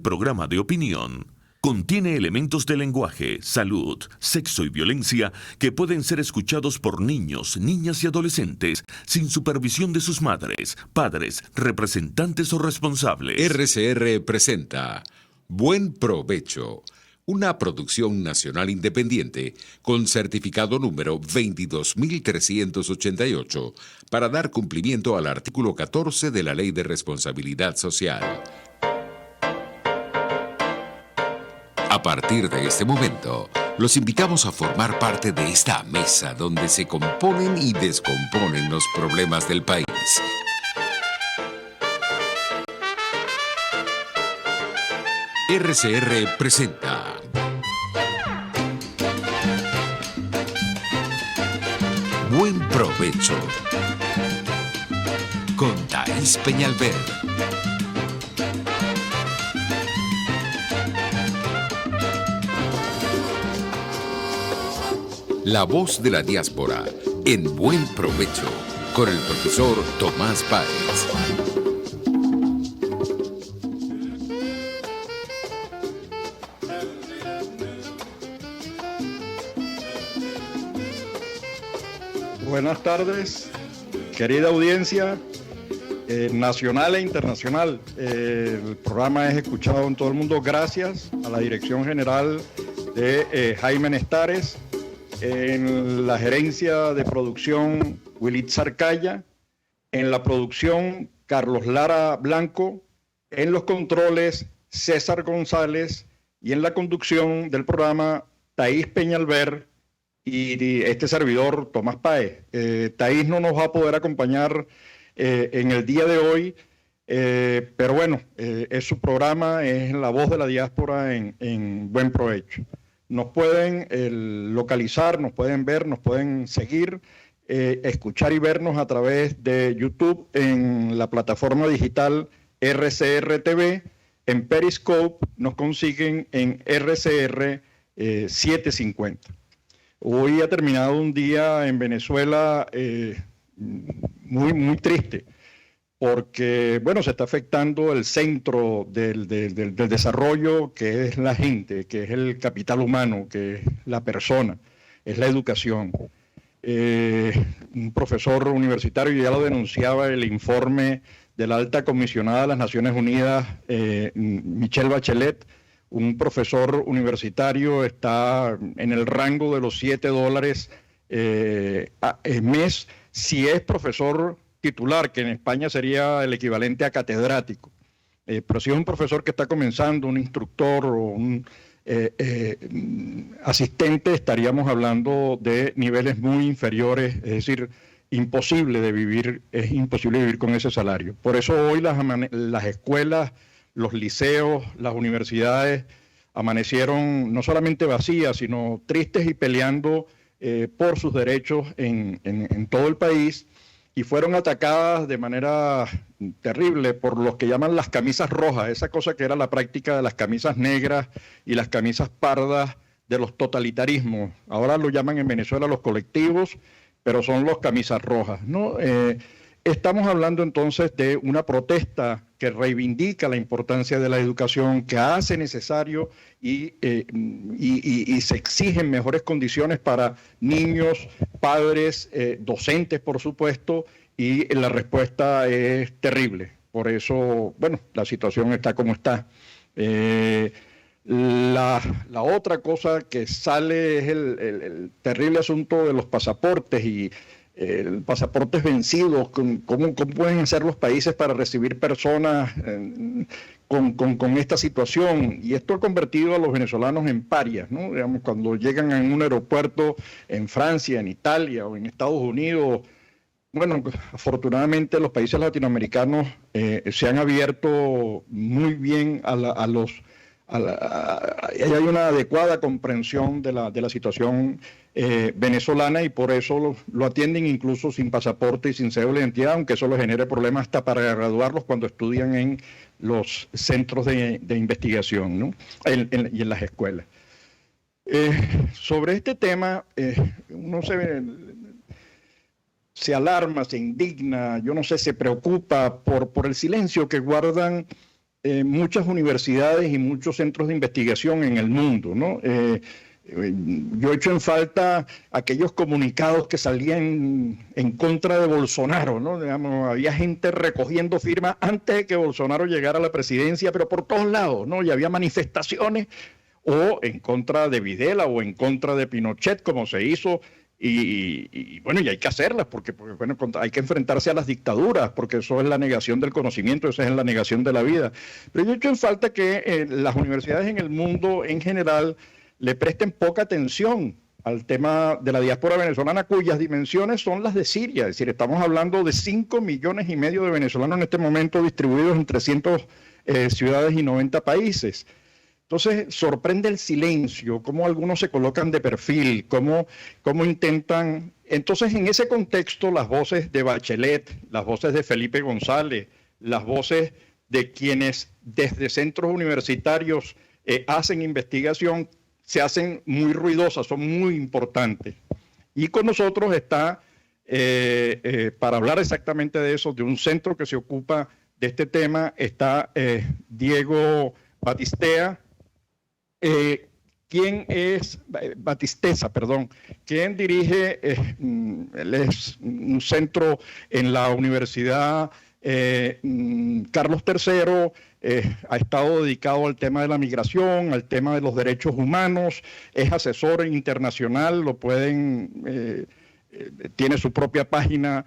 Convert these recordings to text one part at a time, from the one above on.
Programa de opinión contiene elementos de lenguaje, salud, sexo y violencia que pueden ser escuchados por niños, niñas y adolescentes sin supervisión de sus madres, padres, representantes o responsables. RCR presenta Buen Provecho, una producción nacional independiente con certificado número 22388 para dar cumplimiento al artículo 14 de la Ley de Responsabilidad Social. A partir de este momento, los invitamos a formar parte de esta mesa donde se componen y descomponen los problemas del país. RCR presenta Buen Provecho con Thaís Peñalver. La voz de la diáspora en Buen Provecho con el profesor Tomás Páez. Buenas tardes, querida audiencia nacional e internacional. El programa es escuchado en todo el mundo gracias a la Dirección General de Jaime Nestares, en la gerencia de producción Wilitza Arcaya, en la producción Carlos Lara Blanco, en los controles César González y en la conducción del programa Thaís Peñalver y este servidor Tomás Páez. Thaís no nos va a poder acompañar en el día de hoy, pero bueno, es su programa, es La Voz de la Diáspora en Buen Provecho. Nos pueden localizar, nos pueden ver, nos pueden seguir, escuchar y vernos a través de YouTube en la plataforma digital RCR TV. En Periscope nos consiguen en RCR 750. Hoy ha terminado un día en Venezuela muy triste, porque, bueno, se está afectando el centro del desarrollo, que es la gente, que es el capital humano, que es la persona, es la educación. Un profesor universitario, ya lo denunciaba el informe de la alta comisionada de las Naciones Unidas, Michelle Bachelet. Un profesor universitario está en el rango de los $7 al mes si es profesor titular, que en España sería el equivalente a catedrático. Pero si es un profesor que está comenzando, un instructor o un asistente, estaríamos hablando de niveles muy inferiores, es decir, es imposible vivir con ese salario. Por eso hoy las escuelas, los liceos, las universidades amanecieron no solamente vacías, sino tristes y peleando por sus derechos en todo el país, y fueron atacadas de manera terrible por los que llaman las camisas rojas, esa cosa que era la práctica de las camisas negras y las camisas pardas de los totalitarismos. Ahora lo llaman en Venezuela los colectivos, pero son los camisas rojas, ¿no? Estamos hablando entonces de una protesta que reivindica la importancia de la educación, que hace necesario y se exigen mejores condiciones para niños, padres, docentes, por supuesto, y la respuesta es terrible. Por eso, bueno, la situación está como está. La otra cosa que sale es el terrible asunto de los pasaportes y pasaportes vencidos. ¿Cómo pueden hacer los países para recibir personas con esta situación? Y esto ha convertido a los venezolanos en parias, ¿no? Digamos, cuando llegan a un aeropuerto en Francia, en Italia o en Estados Unidos. Bueno, afortunadamente los países latinoamericanos se han abierto muy bien hay una adecuada comprensión de la situación venezolana, y por eso lo atienden incluso sin pasaporte y sin cédula de identidad, aunque eso les genere problemas hasta para graduarlos cuando estudian en los centros de investigación, ¿no? Y en las escuelas. Sobre este tema, uno se alarma, se indigna, yo no sé, se preocupa por el silencio que guardan muchas universidades y muchos centros de investigación en el mundo, ¿no? Yo echo en falta aquellos comunicados que salían en contra de Bolsonaro, ¿no? Digamos, había gente recogiendo firmas antes de que Bolsonaro llegara a la presidencia, pero por todos lados, ¿no? Y había manifestaciones o en contra de Videla o en contra de Pinochet, como se hizo. Bueno, y hay que hacerlas porque bueno, hay que enfrentarse a las dictaduras, porque eso es la negación del conocimiento, eso es la negación de la vida. Pero yo echo en falta que las universidades en el mundo en general le presten poca atención al tema de la diáspora venezolana, cuyas dimensiones son las de Siria. Es decir, estamos hablando de 5,5 millones de venezolanos en este momento distribuidos en 300 ciudades y 90 países. Entonces, sorprende el silencio, cómo algunos se colocan de perfil, cómo intentan. Entonces, en ese contexto, las voces de Bachelet, las voces de Felipe González, las voces de quienes desde centros universitarios hacen investigación, se hacen muy ruidosas, son muy importantes. Y con nosotros está, para hablar exactamente de eso, de un centro que se ocupa de este tema, está Diego Batistea, quien es Batisteza, perdón, quien dirige, él es un centro en la Universidad Carlos III, ha estado dedicado al tema de la migración, al tema de los derechos humanos, es asesor internacional, lo pueden, tiene su propia página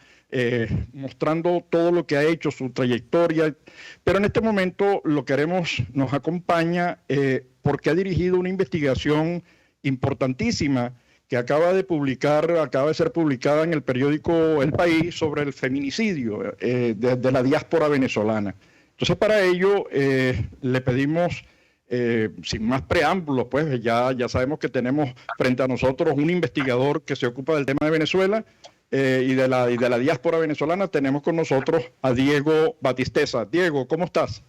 mostrando todo lo que ha hecho, su trayectoria, pero en este momento lo que haremos, nos acompaña porque ha dirigido una investigación importantísima que acaba de ser publicada en el periódico El País sobre el feminicidio de la diáspora venezolana. Entonces, para ello le pedimos, sin más preámbulos, pues ya sabemos que tenemos frente a nosotros un investigador que se ocupa del tema de Venezuela y de la diáspora venezolana. Tenemos con nosotros a Diego Batisteza. Diego, ¿cómo estás?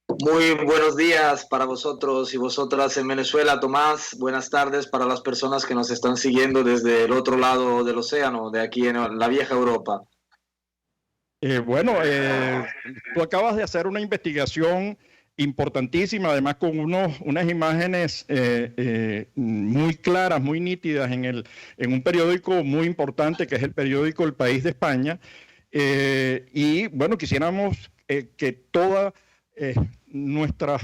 Muy buenos días para vosotros y vosotras en Venezuela, Tomás. Buenas tardes para las personas que nos están siguiendo desde el otro lado del océano, de aquí en la vieja Europa. Tú acabas de hacer una investigación importantísima, además con unas imágenes muy claras, muy nítidas en un periódico muy importante que es el periódico El País de España. Y bueno, quisiéramos que toda nuestra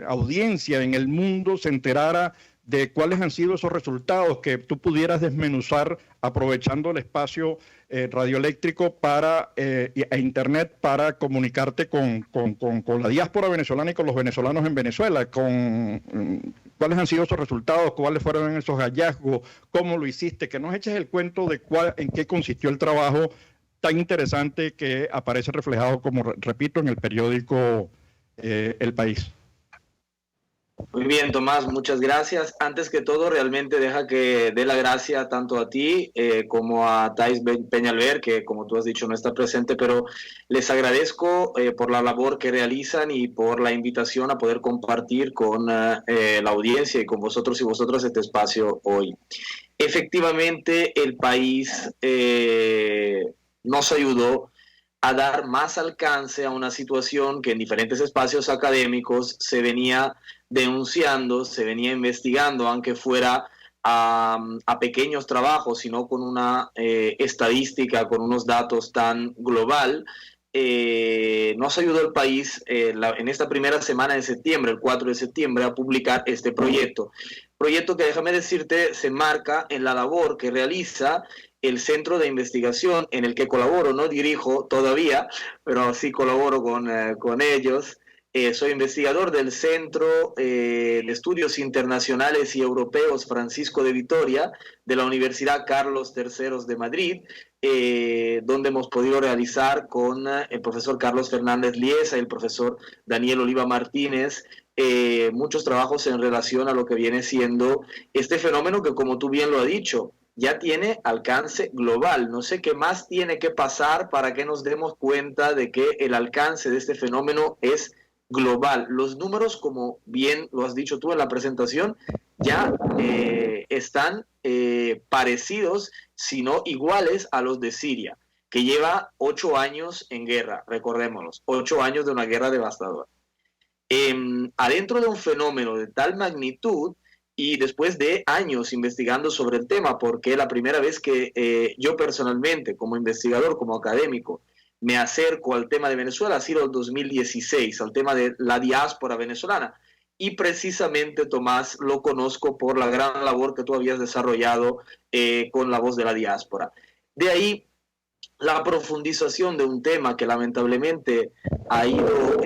audiencia en el mundo se enterara de cuáles han sido esos resultados, que tú pudieras desmenuzar aprovechando el espacio radioeléctrico e internet para comunicarte con la diáspora venezolana y con los venezolanos en Venezuela, cuáles han sido esos resultados, cuáles fueron esos hallazgos, cómo lo hiciste, que nos eches el cuento de en qué consistió el trabajo tan interesante que aparece reflejado, como repito, en el periódico El País. Muy bien, Tomás, muchas gracias. Antes que todo, realmente deja que dé la gracia tanto a ti como a Thais Peñalver, que como tú has dicho no está presente, pero les agradezco por la labor que realizan y por la invitación a poder compartir con la audiencia y con vosotros y vosotras este espacio hoy. Efectivamente, El País nos ayudó a dar más alcance a una situación que en diferentes espacios académicos se venía denunciando, se venía investigando, aunque fuera a pequeños trabajos, sino con una estadística, con unos datos tan global. Nos ayudó El País en esta primera semana de septiembre, el 4 de septiembre, a publicar este proyecto. Proyecto que, déjame decirte, se marca en la labor que realiza el centro de investigación en el que colaboro, no dirijo todavía, pero sí colaboro con ellos. Soy investigador del Centro de Estudios Internacionales y Europeos Francisco de Vitoria de la Universidad Carlos III de Madrid, donde hemos podido realizar con el profesor Carlos Fernández Liesa y el profesor Daniel Oliva Martínez muchos trabajos en relación a lo que viene siendo este fenómeno que, como tú bien lo has dicho, ya tiene alcance global. No sé qué más tiene que pasar para que nos demos cuenta de que el alcance de este fenómeno es global. Los números, como bien lo has dicho tú en la presentación, ya están parecidos, si no iguales, a los de Siria. que lleva 8 años en guerra, recordémonos, 8 años de una guerra devastadora. Adentro de un fenómeno de tal magnitud y después de años investigando sobre el tema, porque la primera vez que yo personalmente, como investigador, como académico, me acerco al tema de Venezuela ha sido el 2016, al tema de la diáspora venezolana. Y precisamente, Tomás, lo conozco por la gran labor que tú habías desarrollado con La Voz de la Diáspora. De ahí la profundización de un tema que lamentablemente ha ido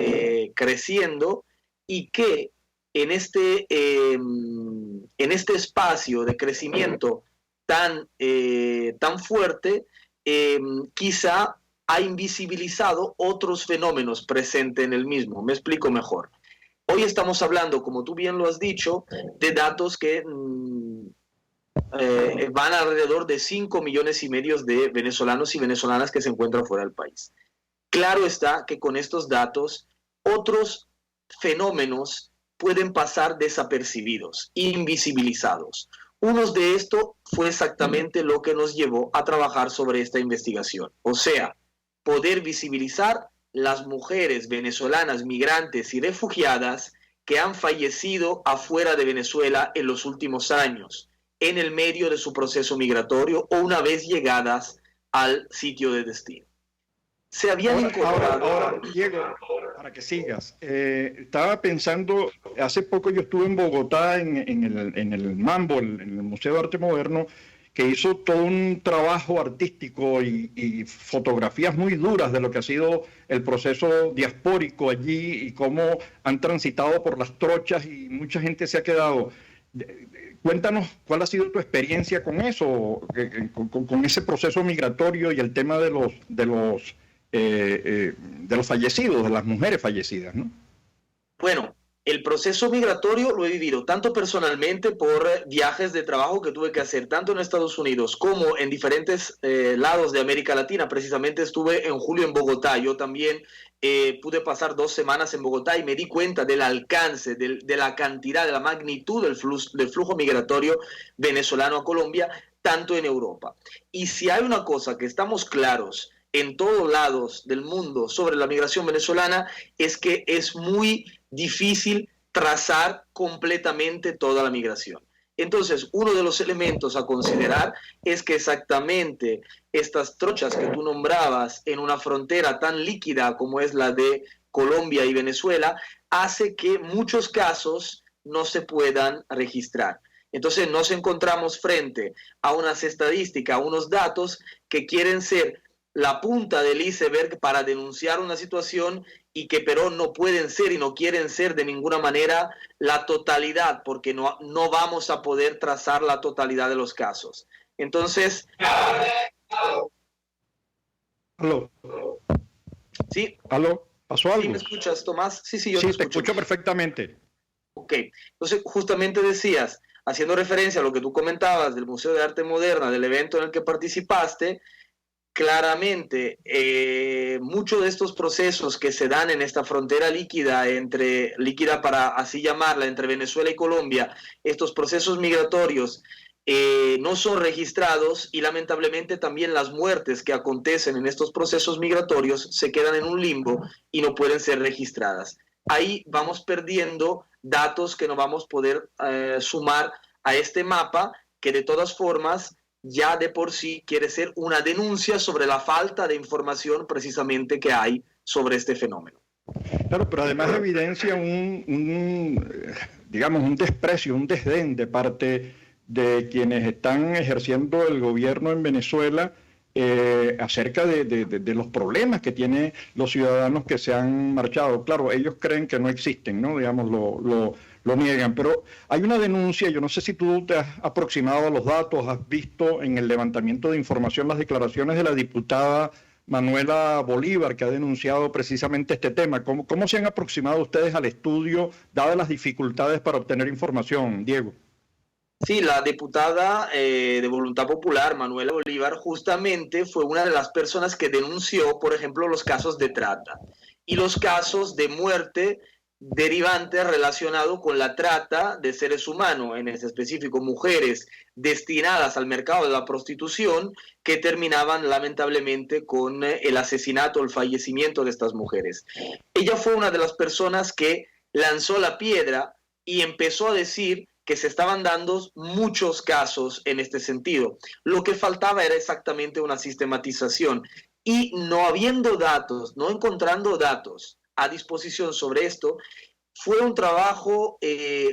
creciendo y que en este espacio de crecimiento tan fuerte, quizá ha invisibilizado otros fenómenos presentes en el mismo. Me explico mejor. Hoy estamos hablando, como tú bien lo has dicho, de datos que van alrededor de 5,5 millones de venezolanos y venezolanas que se encuentran fuera del país. Claro está que con estos datos otros fenómenos pueden pasar desapercibidos, invisibilizados. Uno de estos fue exactamente lo que nos llevó a trabajar sobre esta investigación. O sea, poder visibilizar las mujeres venezolanas migrantes y refugiadas que han fallecido afuera de Venezuela en los últimos años, en el medio de su proceso migratorio o una vez llegadas al sitio de destino. Se habían incorporado... Ahora, Diego, para que sigas, estaba pensando, hace poco yo estuve en Bogotá en el Mambo, en el Museo de Arte Moderno, que hizo todo un trabajo artístico y fotografías muy duras de lo que ha sido el proceso diaspórico allí y cómo han transitado por las trochas y mucha gente se ha quedado. Cuéntanos cuál ha sido tu experiencia con eso, con ese proceso migratorio y el tema de los fallecidos, de las mujeres fallecidas, ¿no? Bueno, el proceso migratorio lo he vivido tanto personalmente por viajes de trabajo que tuve que hacer tanto en Estados Unidos como en diferentes lados de América Latina. Precisamente estuve en julio en Bogotá. Yo también pude pasar 2 semanas en Bogotá y me di cuenta del alcance, de la cantidad, de la magnitud del flujo migratorio venezolano a Colombia, tanto en Europa. Y si hay una cosa que estamos claros en todos lados del mundo sobre la migración venezolana, es que es muy difícil trazar completamente toda la migración. Entonces, uno de los elementos a considerar es que exactamente estas trochas que tú nombrabas en una frontera tan líquida como es la de Colombia y Venezuela, hace que muchos casos no se puedan registrar. Entonces, nos encontramos frente a unas estadísticas, a unos datos que quieren ser la punta del iceberg para denunciar una situación y que pero no pueden ser y no quieren ser de ninguna manera la totalidad, porque no vamos a poder trazar la totalidad de los casos. Entonces... ¿Aló? ¿Sí? ¿Aló? ¿Pasó algo? ¿Sí me escuchas, Tomás? Sí, yo te escucho perfectamente. Ok, entonces justamente decías, haciendo referencia a lo que tú comentabas del Museo de Arte Moderna, del evento en el que participaste, claramente, muchos de estos procesos que se dan en esta frontera líquida, líquida para así llamarla, entre Venezuela y Colombia, estos procesos migratorios no son registrados y lamentablemente también las muertes que acontecen en estos procesos migratorios se quedan en un limbo y no pueden ser registradas. Ahí vamos perdiendo datos que no vamos a poder sumar a este mapa que de todas formas ya de por sí quiere ser una denuncia sobre la falta de información precisamente que hay sobre este fenómeno. Claro, pero además evidencia digamos, un desprecio, un desdén de parte de quienes están ejerciendo el gobierno en Venezuela acerca de los problemas que tienen los ciudadanos que se han marchado. Claro, ellos creen que no existen, ¿no? Digamos, lo niegan, pero hay una denuncia, yo no sé si tú te has aproximado a los datos, has visto en el levantamiento de información las declaraciones de la diputada Manuela Bolívar, que ha denunciado precisamente este tema. ¿Cómo se han aproximado ustedes al estudio, dadas las dificultades para obtener información, Diego? Sí, la diputada de Voluntad Popular, Manuela Bolívar, justamente fue una de las personas que denunció, por ejemplo, los casos de trata y los casos de muerte derivante relacionado con la trata de seres humanos, en ese específico mujeres destinadas al mercado de la prostitución, que terminaban lamentablemente con el asesinato o el fallecimiento de estas mujeres. Ella fue una de las personas que lanzó la piedra y empezó a decir que se estaban dando muchos casos en este sentido. Lo que faltaba era exactamente una sistematización, y no habiendo datos, no encontrando datos a disposición sobre esto, fue un trabajo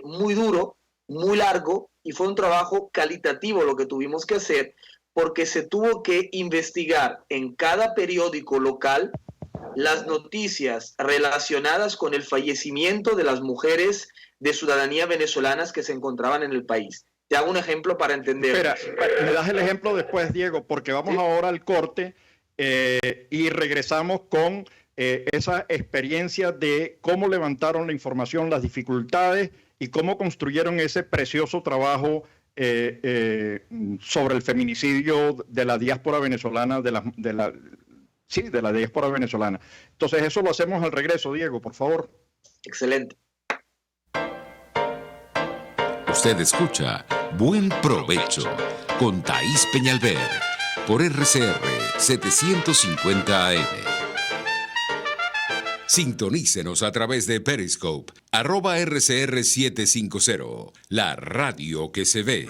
muy duro, muy largo, y fue un trabajo calitativo lo que tuvimos que hacer, porque se tuvo que investigar en cada periódico local las noticias relacionadas con el fallecimiento de las mujeres de ciudadanía venezolanas que se encontraban en el país. Te hago un ejemplo para entender. Espera, me das el ejemplo después, Diego, porque vamos ahora al corte y regresamos con esa experiencia de cómo levantaron la información, las dificultades y cómo construyeron ese precioso trabajo sobre el feminicidio de la diáspora venezolana, de la diáspora venezolana. Entonces, eso lo hacemos al regreso, Diego, por favor. Excelente. Usted escucha Buen Provecho con Thaís Peñalver por RCR 750 AM. Sintonícenos a través de Periscope, @RCR750, la radio que se ve.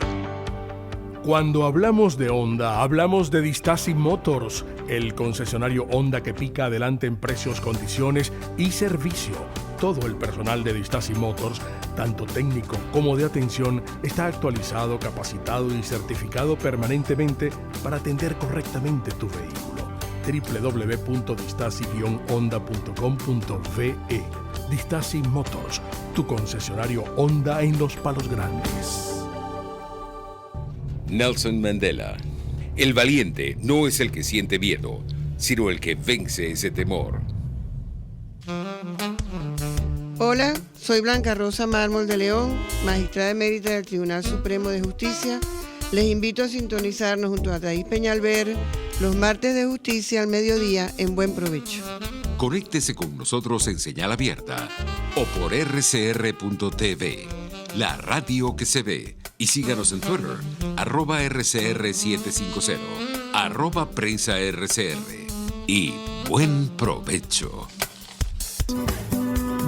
Cuando hablamos de Honda, hablamos de Distasi Motors, el concesionario Honda que pica adelante en precios, condiciones y servicio. Todo el personal de Distasi Motors, tanto técnico como de atención, está actualizado, capacitado y certificado permanentemente para atender correctamente tu vehículo. www.distasi-honda.com.ve. Distasi Motors, tu concesionario Honda en Los Palos Grandes. Nelson Mandela. El valiente no es el que siente miedo, sino el que vence ese temor. Hola, soy Blanca Rosa Mármol de León, magistrada emérita del Tribunal Supremo de Justicia. Les invito a sintonizarnos junto a Thaís Peñalver los martes de justicia al mediodía en Buen Provecho. Conéctese con nosotros en señal abierta o por rcr.tv, la radio que se ve. Y síganos en Twitter, @RCR750, @PrensaRCR. Y buen provecho.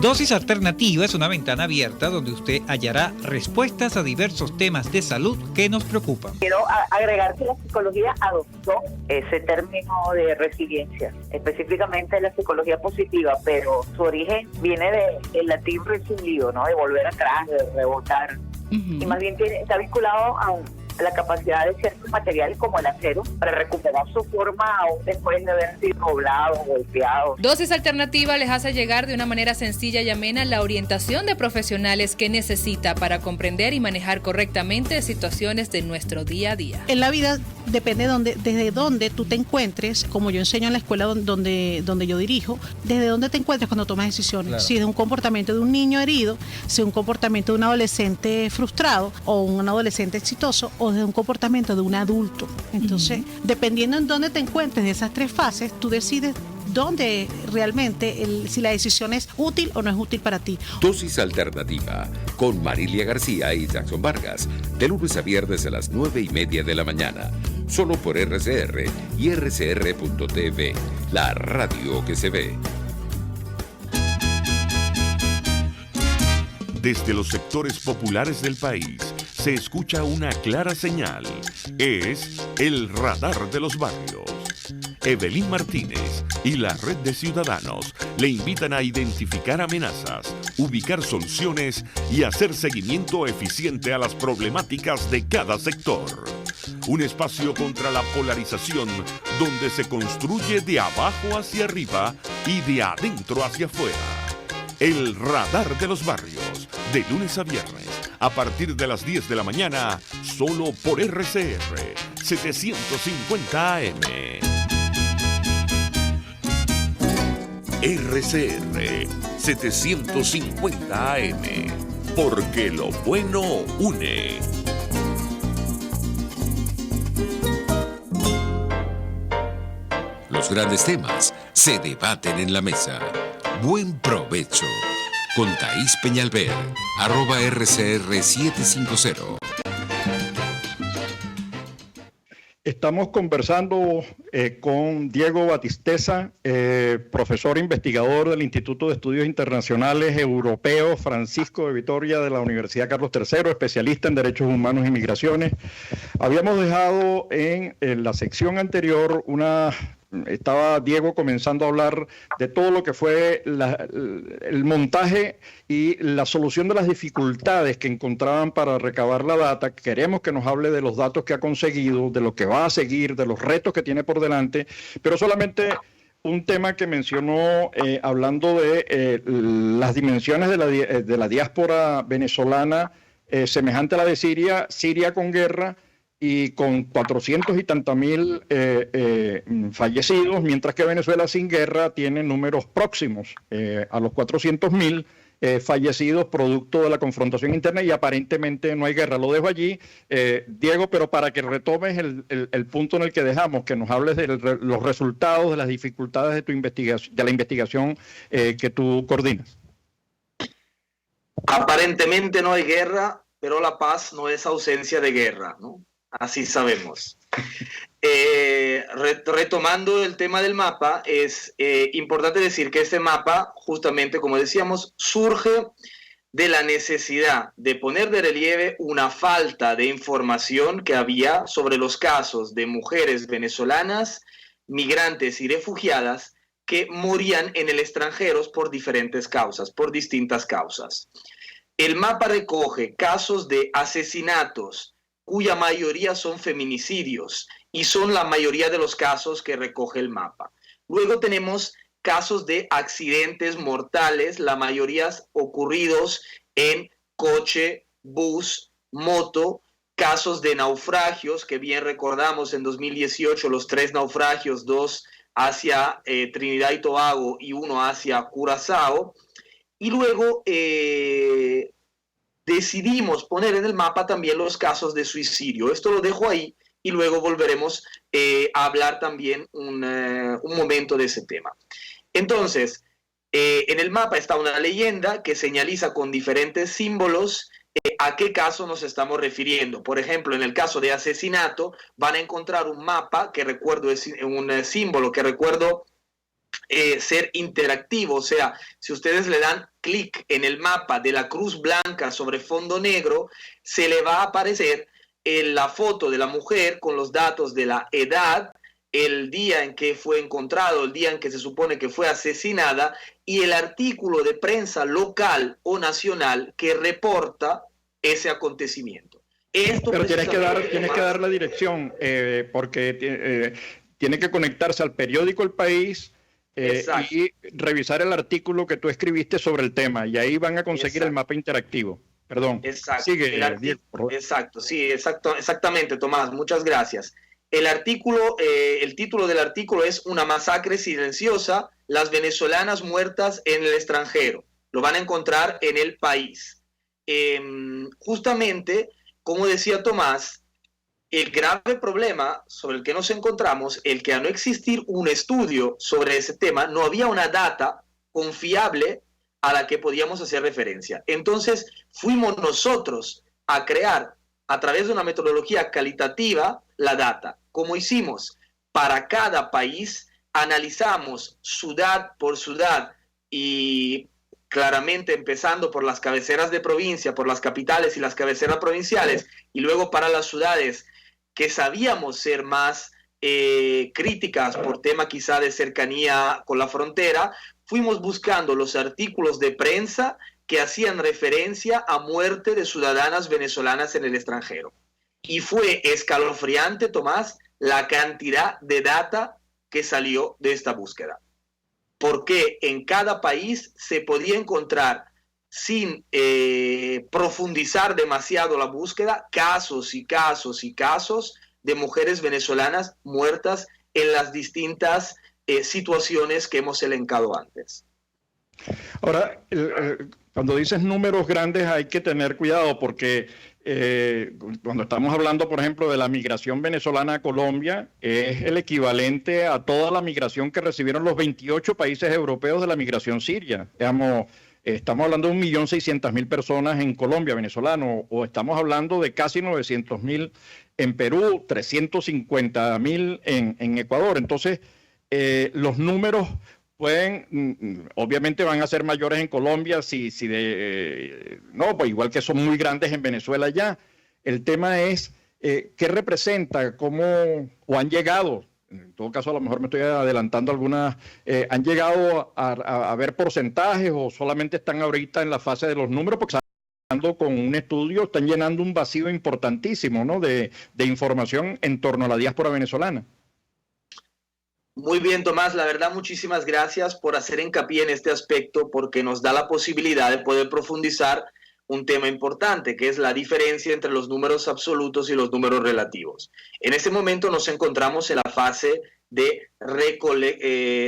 Dosis Alternativa es una ventana abierta donde usted hallará respuestas a diversos temas de salud que nos preocupan. Quiero agregar que la psicología adoptó ese término de resiliencia, específicamente la psicología positiva, pero su origen viene del latín resilio, ¿no? De volver atrás, de rebotar. Y más bien está vinculado a la capacidad de ciertos materiales como el acero para recuperar su forma aún después de haber sido doblado, golpeado. Dosis Alternativa les hace llegar de una manera sencilla y amena la orientación de profesionales que necesita para comprender y manejar correctamente situaciones de nuestro día a día. En la vida depende desde dónde tú te encuentres, como yo enseño en la escuela donde yo dirijo, desde dónde te encuentres cuando tomas decisiones. Claro. Si es un comportamiento de un niño herido, si es un comportamiento de un adolescente frustrado o un adolescente exitoso, o de un comportamiento de un adulto. Entonces, dependiendo en dónde te encuentres de esas tres fases, tú decides dónde realmente, si la decisión es útil o no es útil para ti. Dosis Alternativa con Marilia García y Jackson Vargas, de lunes a viernes a las 9:30 de la mañana, solo por RCR y RCR.tv, la radio que se ve. Desde los sectores populares del país se escucha una clara señal. Es el radar de los barrios. Evelyn Martínez y la Red de Ciudadanos le invitan a identificar amenazas, ubicar soluciones y hacer seguimiento eficiente a las problemáticas de cada sector. Un espacio contra la polarización donde se construye de abajo hacia arriba y de adentro hacia afuera. El radar de los barrios, de lunes a viernes, a partir de las 10 de la mañana, solo por RCR 750 AM. RCR 750 AM, porque lo bueno une. Los grandes temas se debaten en la mesa. Buen provecho. con Thaís Peñalver, @RCR750. Estamos conversando con Diego Batisteza, profesor investigador del Instituto de Estudios Internacionales Europeos Francisco de Vitoria de la Universidad Carlos III, especialista en Derechos Humanos y Migraciones. Habíamos dejado en la sección anterior estaba Diego comenzando a hablar de todo lo que fue el montaje y la solución de las dificultades que encontraban para recabar la data. Queremos que nos hable de los datos que ha conseguido, de lo que va a seguir, de los retos que tiene por delante, pero solamente un tema que mencionó hablando de las dimensiones de la diáspora venezolana semejante a la de Siria, Siria con guerra, y con 400 y tantos mil fallecidos, mientras que Venezuela sin guerra tiene números próximos a los 400.000 fallecidos producto de la confrontación interna, y aparentemente no hay guerra. Lo dejo allí, Diego, pero para que retomes el punto en el que dejamos, que nos hables de los resultados, de las dificultades de tu investigación, de la investigación que tú coordinas. Aparentemente no hay guerra, pero la paz no es ausencia de guerra, ¿no? Así sabemos. Retomando el tema del mapa, es importante decir que este mapa, justamente como decíamos, surge de la necesidad de poner de relieve una falta de información que había sobre los casos de mujeres venezolanas, migrantes y refugiadas que morían en el extranjero por diferentes causas, por distintas causas. El mapa recoge casos de asesinatos cuya mayoría son feminicidios, y son la mayoría de los casos que recoge el mapa. Luego tenemos casos de accidentes mortales, la mayoría ocurridos en coche, bus, moto, casos de naufragios, que bien recordamos en 2018 los 3 naufragios, 2 hacia Trinidad y Tobago y 1 hacia Curazao, y luego decidimos poner en el mapa también los casos de suicidio. Esto lo dejo ahí y luego volveremos a hablar también un momento de ese tema. Entonces, en el mapa está una leyenda que señaliza con diferentes símbolos a qué caso nos estamos refiriendo. Por ejemplo, en el caso de asesinato, van a encontrar un mapa que recuerdo es un símbolo que recuerdo ser interactivo, o sea, si ustedes le dan clic en el mapa de la cruz blanca sobre fondo negro, se le va a aparecer la foto de la mujer con los datos de la edad, el día en que fue encontrado, el día en que se supone que fue asesinada, y el artículo de prensa local o nacional que reporta ese acontecimiento. Pero tienes que dar la dirección, porque tiene que conectarse al periódico El País, y revisar el artículo que tú escribiste sobre el tema, y ahí van a conseguir el mapa interactivo. Perdón. Exacto. Sigue, Diego, exactamente, Tomás, muchas gracias. El título del artículo es Una masacre silenciosa, las venezolanas muertas en el extranjero. Lo van a encontrar en El País. Justamente, como decía Tomás, el grave problema sobre el que nos encontramos, el que al no existir un estudio sobre ese tema, no había una data confiable a la que podíamos hacer referencia. Entonces, fuimos nosotros a crear, a través de una metodología calitativa, la data. Como hicimos para cada país, analizamos ciudad por ciudad y claramente empezando por las cabeceras de provincia, por las capitales y las cabeceras provinciales, y luego para las ciudades que sabíamos ser más críticas por tema quizá de cercanía con la frontera, fuimos buscando los artículos de prensa que hacían referencia a muerte de ciudadanas venezolanas en el extranjero. Y fue escalofriante, Tomás, la cantidad de data que salió de esta búsqueda. Porque en cada país se podía encontrar, sin profundizar demasiado la búsqueda, casos y casos y casos de mujeres venezolanas muertas en las distintas situaciones que hemos elencado antes. Ahora, cuando dices números grandes hay que tener cuidado porque cuando estamos hablando, por ejemplo, de la migración venezolana a Colombia, es el equivalente a toda la migración que recibieron los 28 países europeos de la migración siria. Digamos, estamos hablando de 1.600.000 personas en Colombia, venezolanos, o estamos hablando de casi 900.000 en Perú, 350.000 en Ecuador. Entonces, los números pueden, obviamente van a ser mayores en Colombia, no, pues igual que son muy grandes en Venezuela ya. El tema es, ¿qué representa? ¿Cómo o han llegado? En todo caso, a lo mejor me estoy adelantando algunas. ¿Han llegado a ver porcentajes o solamente están ahorita en la fase de los números? Porque están con un estudio, están llenando un vacío importantísimo, ¿no? de información en torno a la diáspora venezolana. Muy bien, Tomás. La verdad, muchísimas gracias por hacer hincapié en este aspecto, porque nos da la posibilidad de poder profundizar un tema importante, que es la diferencia entre los números absolutos y los números relativos. En este momento nos encontramos en la fase de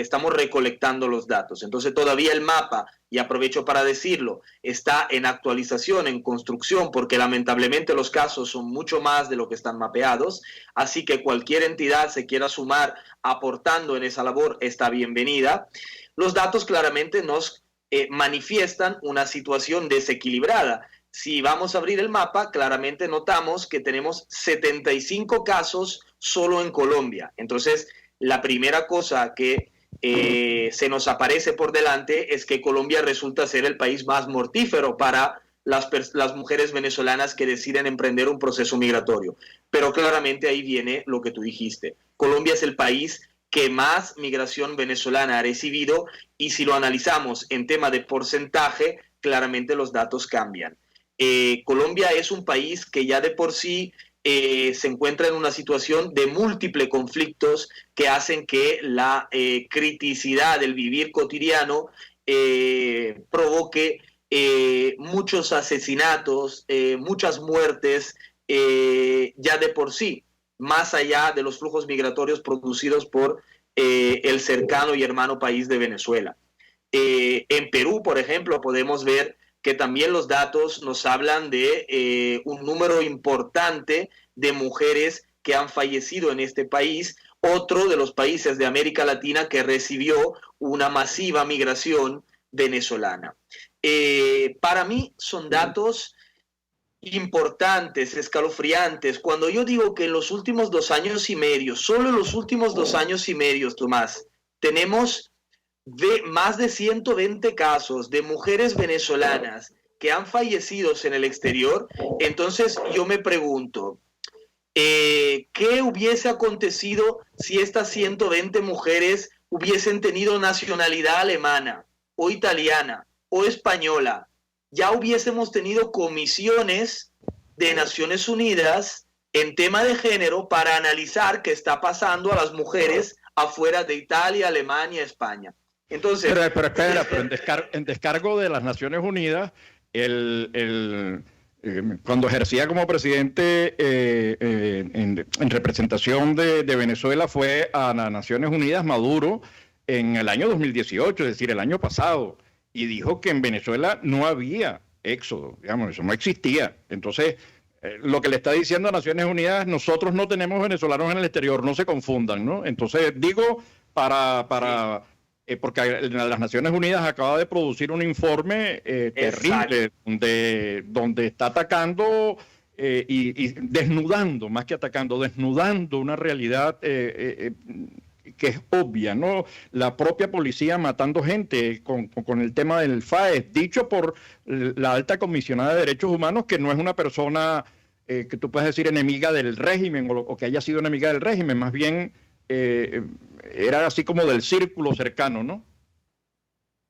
estamos recolectando los datos. Entonces todavía el mapa, y aprovecho para decirlo, está en actualización, en construcción, porque lamentablemente los casos son mucho más de lo que están mapeados. Así que cualquier entidad se quiera sumar aportando en esa labor está bienvenida. Los datos claramente nos manifiestan una situación desequilibrada. Si vamos a abrir el mapa, claramente notamos que tenemos 75 casos solo en Colombia. Entonces, la primera cosa que se nos aparece por delante es que Colombia resulta ser el país más mortífero para las mujeres venezolanas que deciden emprender un proceso migratorio. Pero claramente ahí viene lo que tú dijiste. Colombia es el país que más migración venezolana ha recibido, y si lo analizamos en tema de porcentaje, claramente los datos cambian. Colombia es un país que ya de por sí se encuentra en una situación de múltiples conflictos que hacen que la criticidad del vivir cotidiano provoque muchos asesinatos, muchas muertes ya de por sí, más allá de los flujos migratorios producidos por el cercano y hermano país de Venezuela. En Perú, por ejemplo, podemos ver que también los datos nos hablan de un número importante de mujeres que han fallecido en este país, otro de los países de América Latina que recibió una masiva migración venezolana. Para mí son datos importantes, escalofriantes. Cuando yo digo que en los últimos 2 años y medio, solo en los últimos 2 años y medio, Tomás, tenemos más de 120 casos de mujeres venezolanas que han fallecido en el exterior, entonces yo me pregunto, ¿qué hubiese acontecido si estas 120 mujeres hubiesen tenido nacionalidad alemana o italiana o española? Ya hubiésemos tenido comisiones de Naciones Unidas en tema de género para analizar qué está pasando a las mujeres afuera de Italia, Alemania, España. Entonces, pero en descargo de las Naciones Unidas, cuando ejercía como presidente en representación de Venezuela, fue a las Naciones Unidas Maduro en el año 2018, es decir, el año pasado, y dijo que en Venezuela no había éxodo, digamos, eso no existía. Entonces, lo que le está diciendo a Naciones Unidas, nosotros no tenemos venezolanos en el exterior, no se confundan, ¿no? Entonces, digo, porque las Naciones Unidas acaba de producir un informe terrible donde está atacando y desnudando, más que atacando, desnudando una realidad que es obvia, ¿no? La propia policía matando gente con el tema del FAES, dicho por la alta comisionada de derechos humanos, que no es una persona que tú puedes decir enemiga del régimen o que haya sido enemiga del régimen, más bien era así como del círculo cercano, ¿no?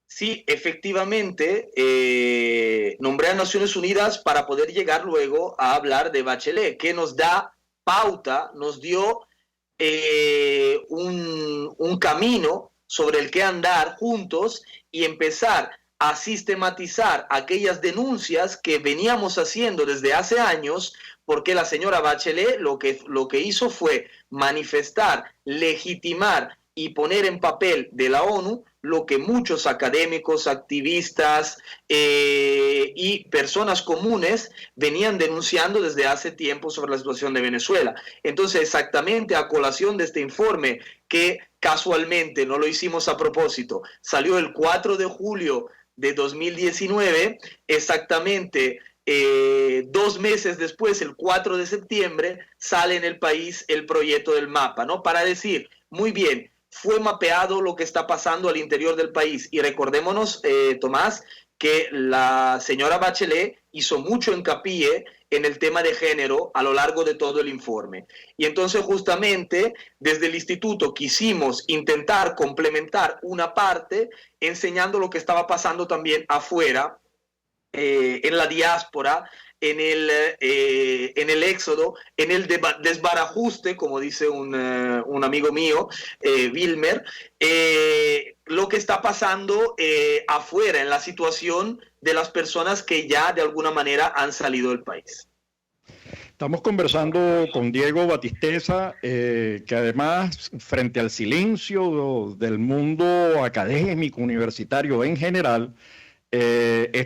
Sí, efectivamente, nombré a Naciones Unidas para poder llegar luego a hablar de Bachelet, que nos da pauta, nos dio un camino sobre el que andar juntos y empezar a sistematizar aquellas denuncias que veníamos haciendo desde hace años, porque la señora Bachelet lo que hizo fue manifestar, legitimar y poner en papel de la ONU lo que muchos académicos, activistas y personas comunes venían denunciando desde hace tiempo sobre la situación de Venezuela. Entonces, exactamente a colación de este informe, que casualmente no lo hicimos a propósito, salió el 4 de julio de 2019, exactamente 2 meses después, el 4 de septiembre, sale en el país el proyecto del mapa, ¿no? Para decir, muy bien, fue mapeado lo que está pasando al interior del país. Y recordémonos, Tomás, que la señora Bachelet hizo mucho hincapié en el tema de género a lo largo de todo el informe. Y entonces justamente desde el instituto quisimos intentar complementar una parte enseñando lo que estaba pasando también afuera, en la diáspora, en el éxodo, en el desbarajuste, como dice un amigo mío, Wilmer, lo que está pasando afuera, en la situación de las personas que ya de alguna manera han salido del país. Estamos conversando con Diego Batisteza, que además, frente al silencio del mundo académico, universitario en general,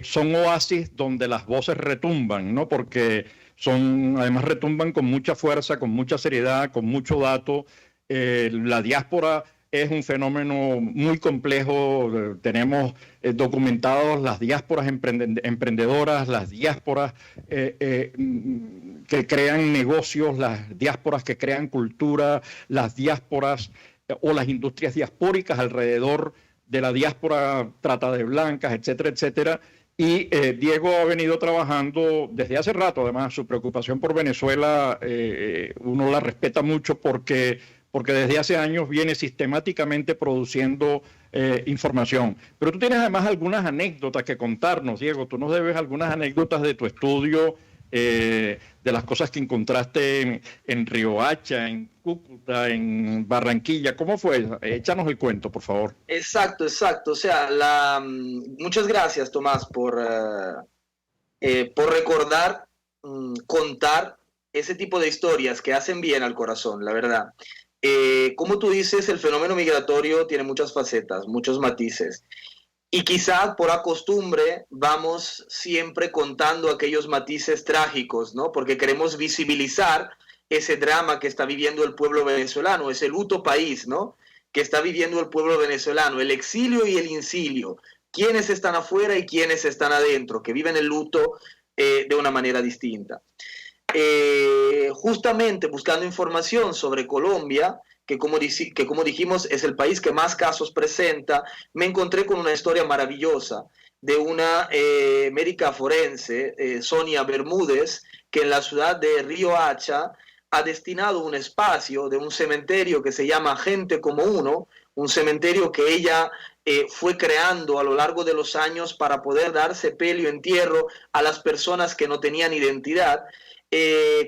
son oasis donde las voces retumban, ¿no? Porque además retumban con mucha fuerza, con mucha seriedad, con mucho dato. La diáspora es un fenómeno muy complejo. Tenemos documentados las diásporas emprendedoras, las diásporas que crean negocios, las diásporas que crean cultura, las diásporas o las industrias diaspóricas alrededor de la diáspora, trata de blancas, etcétera, etcétera. Y Diego ha venido trabajando desde hace rato. Además, su preocupación por Venezuela, uno la respeta mucho porque desde hace años viene sistemáticamente produciendo información. Pero tú tienes además algunas anécdotas que contarnos, Diego. Tú nos debes algunas anécdotas de tu estudio, de las cosas que encontraste en Riohacha, en Cúcuta, en Barranquilla. ¿Cómo fue? Échanos el cuento, por favor. Exacto. O sea, muchas gracias, Tomás, por recordar, contar ese tipo de historias que hacen bien al corazón, la verdad. Como tú dices, el fenómeno migratorio tiene muchas facetas, muchos matices. Y quizás por costumbre vamos siempre contando aquellos matices trágicos, ¿no? Porque queremos visibilizar ese drama que está viviendo el pueblo venezolano, ese luto país, ¿no? Que está viviendo el pueblo venezolano, el exilio y el incilio, quienes están afuera y quienes están adentro, que viven el luto de una manera distinta. Justamente buscando información sobre Colombia, que como dijimos es el país que más casos presenta, me encontré con una historia maravillosa de una médica forense, Sonia Bermúdez, que en la ciudad de Riohacha ha destinado un espacio de un cementerio que se llama Gente como Uno, un cementerio que ella fue creando a lo largo de los años para poder dar sepelio, entierro a las personas que no tenían identidad.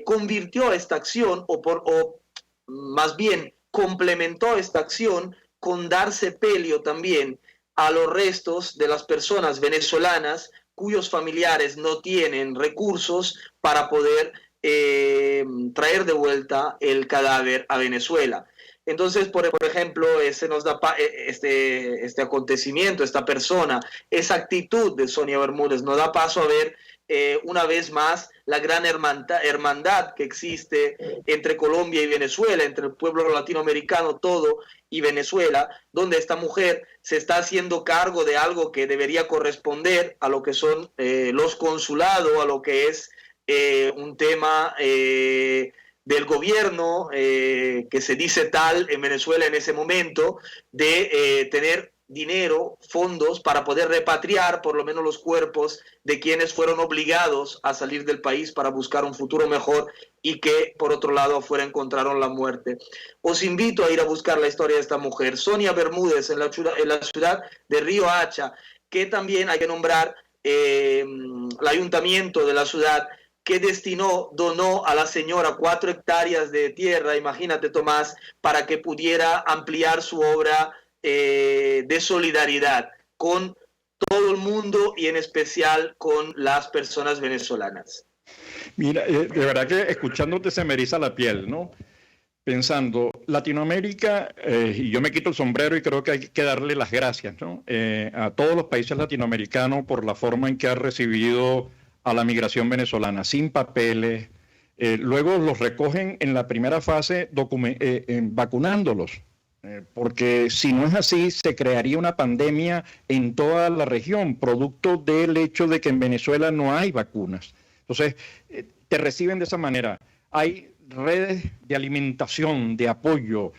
Convirtió esta acción, o más bien complementó esta acción con dar sepelio también a los restos de las personas venezolanas cuyos familiares no tienen recursos para poder traer de vuelta el cadáver a Venezuela. Entonces, por ejemplo, este acontecimiento, esta persona, esa actitud de Sonia Bermúdez nos da paso a ver una vez más la gran hermandad que existe entre Colombia y Venezuela, entre el pueblo latinoamericano todo y Venezuela, donde esta mujer se está haciendo cargo de algo que debería corresponder a lo que son los consulados, a lo que es un tema del gobierno que se dice tal en Venezuela en ese momento, de tener dinero, fondos para poder repatriar por lo menos los cuerpos de quienes fueron obligados a salir del país para buscar un futuro mejor y que por otro lado afuera encontraron la muerte. Os invito a ir a buscar la historia de esta mujer, Sonia Bermúdez, en la ciudad de Riohacha, que también hay que nombrar el ayuntamiento de la ciudad, que donó a la señora 4 hectáreas de tierra, imagínate, Tomás, para que pudiera ampliar su obra de solidaridad con todo el mundo y en especial con las personas venezolanas. Mira, de verdad que escuchándote se me eriza la piel, ¿no? Pensando, Latinoamérica, y yo me quito el sombrero y creo que hay que darle las gracias, ¿no? A todos los países latinoamericanos por la forma en que han recibido a la migración venezolana, sin papeles. Luego los recogen en la primera fase vacunándolos. porque si no es así, se crearía una pandemia en toda la región, producto del hecho de que en Venezuela no hay vacunas. Entonces, te reciben de esa manera. Hay redes de alimentación, de apoyo,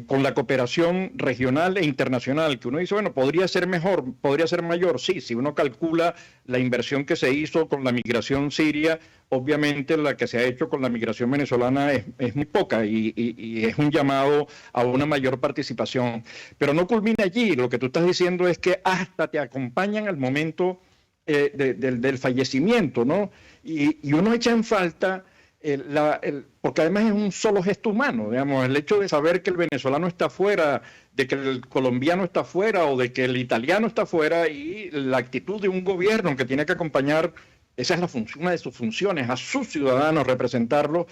con la cooperación regional e internacional, que uno dice, bueno, podría ser mejor, podría ser mayor. Sí, si uno calcula la inversión que se hizo con la migración siria, obviamente la que se ha hecho con la migración venezolana es muy poca y es un llamado a una mayor participación. Pero no culmina allí. Lo que tú estás diciendo es que hasta te acompañan al momento del fallecimiento, ¿no? Y uno echa en falta, porque además es un solo gesto humano, digamos, el hecho de saber que el venezolano está fuera, de que el colombiano está fuera o de que el italiano está fuera, y la actitud de un gobierno que tiene que acompañar, esa es una de sus funciones, a sus ciudadanos, representarlos,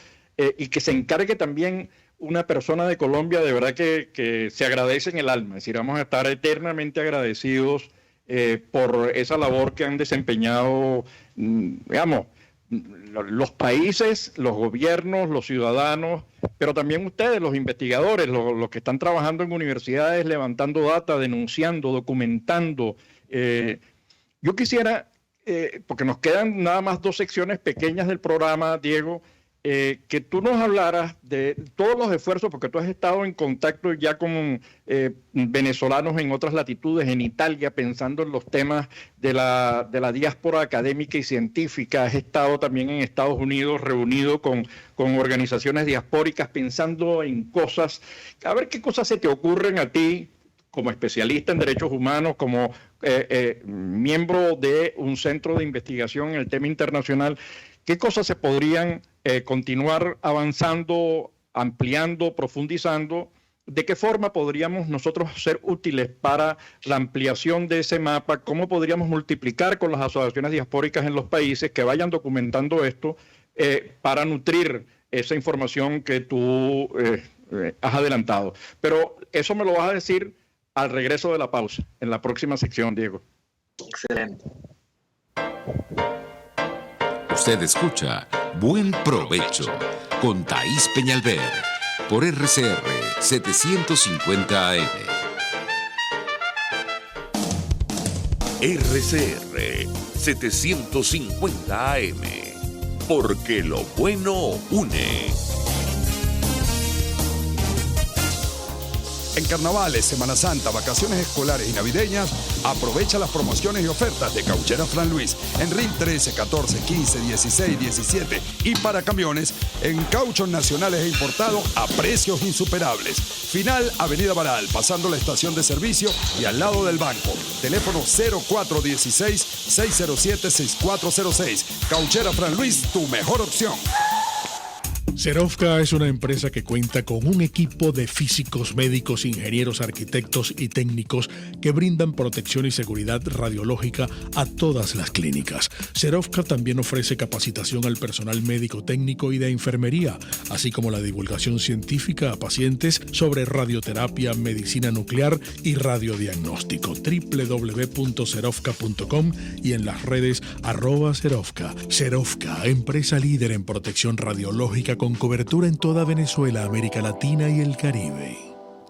y que se encargue también una persona de Colombia, de verdad que se agradece en el alma. Es decir, vamos a estar eternamente agradecidos por esa labor que han desempeñado, digamos, los países, los gobiernos, los ciudadanos, pero también ustedes, los investigadores, los que están trabajando en universidades, levantando data, denunciando, documentando. Yo quisiera, porque nos quedan nada más 2 secciones pequeñas del programa, Diego, que tú nos hablaras de todos los esfuerzos, porque tú has estado en contacto ya con venezolanos en otras latitudes, en Italia, pensando en los temas de la diáspora académica y científica. Has estado también en Estados Unidos reunido con organizaciones diaspóricas, pensando en cosas. A ver qué cosas se te ocurren a ti como especialista en derechos humanos, como miembro de un centro de investigación en el tema internacional. ¿Qué cosas se podrían continuar avanzando, ampliando, profundizando? ¿De qué forma podríamos nosotros ser útiles para la ampliación de ese mapa? ¿Cómo podríamos multiplicar con las asociaciones diaspóricas en los países que vayan documentando esto para nutrir esa información que tú has adelantado? Pero eso me lo vas a decir al regreso de la pausa, en la próxima sección, Diego. Excelente. Usted escucha Buen Provecho con Thaís Peñalver por RCR 750 AM. RCR 750 AM, porque lo bueno une. En carnavales, Semana Santa, vacaciones escolares y navideñas, aprovecha las promociones y ofertas de Cauchera Fran Luis en RIN 13, 14, 15, 16, 17 y para camiones en cauchos nacionales e importados a precios insuperables. Final Avenida Baral, pasando la estación de servicio y al lado del banco. Teléfono 0416-607-6406. Cauchera Fran Luis, tu mejor opción. Serovka es una empresa que cuenta con un equipo de físicos, médicos, ingenieros, arquitectos y técnicos que brindan protección y seguridad radiológica a todas las clínicas. Serovka también ofrece capacitación al personal médico, técnico y de enfermería, así como la divulgación científica a pacientes sobre radioterapia, medicina nuclear y radiodiagnóstico. www.serovka.com y en las redes @Serovka. Serovka, empresa líder en protección radiológica con cobertura en toda Venezuela, América Latina y el Caribe.